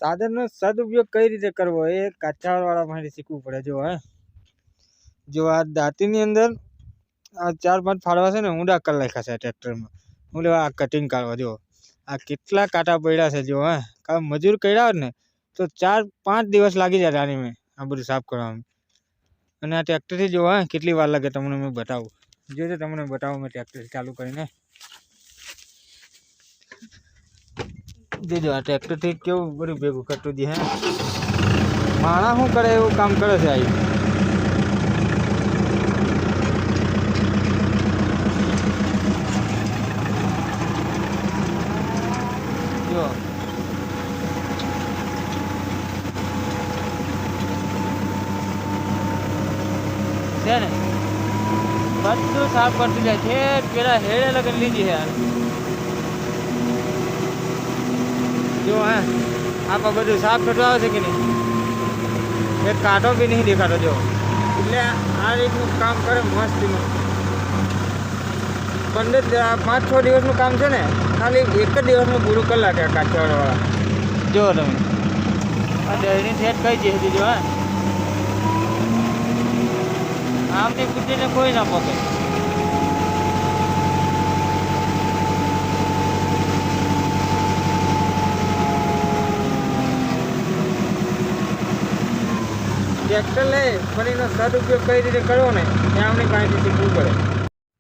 સાધનનો સદુપયોગ કઈ રીતે કરવો એ કાઠિયાવાડવાળા માહિતી શીખવું પડે. જો જો આ દાંતીની અંદર આ 4-5 ફાળવા છે ને ઊંડા કરી નાખ્યા છે ટ્રેક્ટરમાં. હું લેવા આ કટિંગ કરવા. જો આ કેટલા કાંટા પડ્યા છે. જો કાં મજૂર કર્યા હોત ને તો 4-5 દિવસ લાગી જાય આની મેં આ બધું સાફ કરવામાં. અને આ ટ્રેક્ટરથી જો કેટલી વાર લાગે તમને મેં બતાવું. જોજો તમને બતાવું મેં ટ્રેક્ટરથી ચાલુ કરીને. જોજો આ ટ્રેક્ટરથી કેવું બધું ભેગું કરતું દે. માણસ શું કરે એવું કામ કરે છે. આવી જો છે ને બધું સાફ કરતું જાય છે. પેલા હેડે લગન લીધી છે. જો આપણે બધું સાફ કરતું આવે છે કે નહીં. એક કાંટો બી નહીં દેખાતો. જો એટલે આ રીતનું કામ કરે મસ્તીનું. 5-6 દિવસનું કામ છે ને ખાલી એક જ દિવસમાં પૂરું કરી નાખે કાઠિયાવાડવાળા. જો તમે આ દહીંની સેટ કઈ જઈ જો આમની કૂટીને કોઈ ના પકે. ટ્રેક્ટર લે પણ એનો સદુપયોગ કઈ રીતે કરવો ને એ અમને કાંઈથી શીખવું પડે.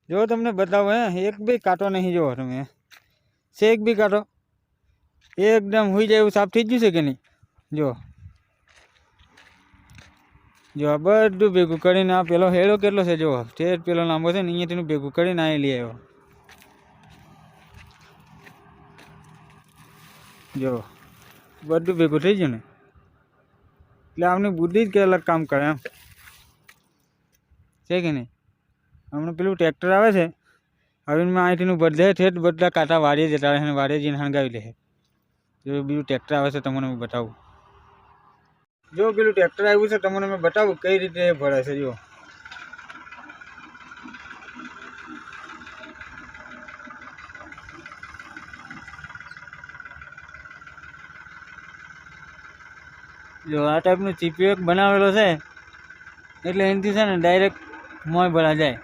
જો તમને બતાવો એક બી કાંટો નહીં. જોવો તમે છે એક બી કાંટો એકદમ હોઈ જાય એવું સાફ થઈ ગયું છે કે નહીં. જો આ બધું ભેગું કરીને આ પેલો હેડો કેટલો છે. જો ઠેઠ પેલો લાંબો છે ને અહીંયાથી ભેગું કરીને અહીં લઈ આવ્યો. જો બધું ભેગું થઈ ગયું ને એટલે આમની બુદ્ધિ જ કે અલગ કામ કરે એમ છે કે નહીં. હમણાં પેલું ટ્રેક્ટર આવે છે હવે મેં અહીંથી બદલે ઠેઠ બધા કાંટા વાળીએ જતા રહે. વાળીએ જઈને હણગાવી લે. જો બીજું ટ્રેક્ટર આવે છે તમને હું બતાવું. જો પેલું ટ્રેક્ટર આવ્યું છે તમને મેં બતાવું કઈ રીતે ભરે છે. જો આ ટાઈપનું ચીપિયો એક બનાવેલો છે એટલે એનાથી છે ને ડાયરેક્ટ મોય ભરા જાય.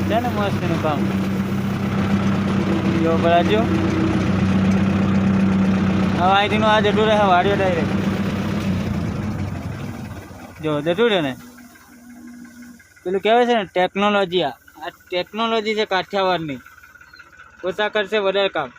છે ને મસ્ત એનું કામ. જો બરાજો હવે અહીંથી આ જતું રહે વાળ્યો ડાયરેક્ટ. જો જતું રહે ને પેલું કહેવાય છે ને ટેકનોલોજી. આ ટેકનોલોજી છે કાઠિયાવાડની. ઓછા કરશે વધારે કામ.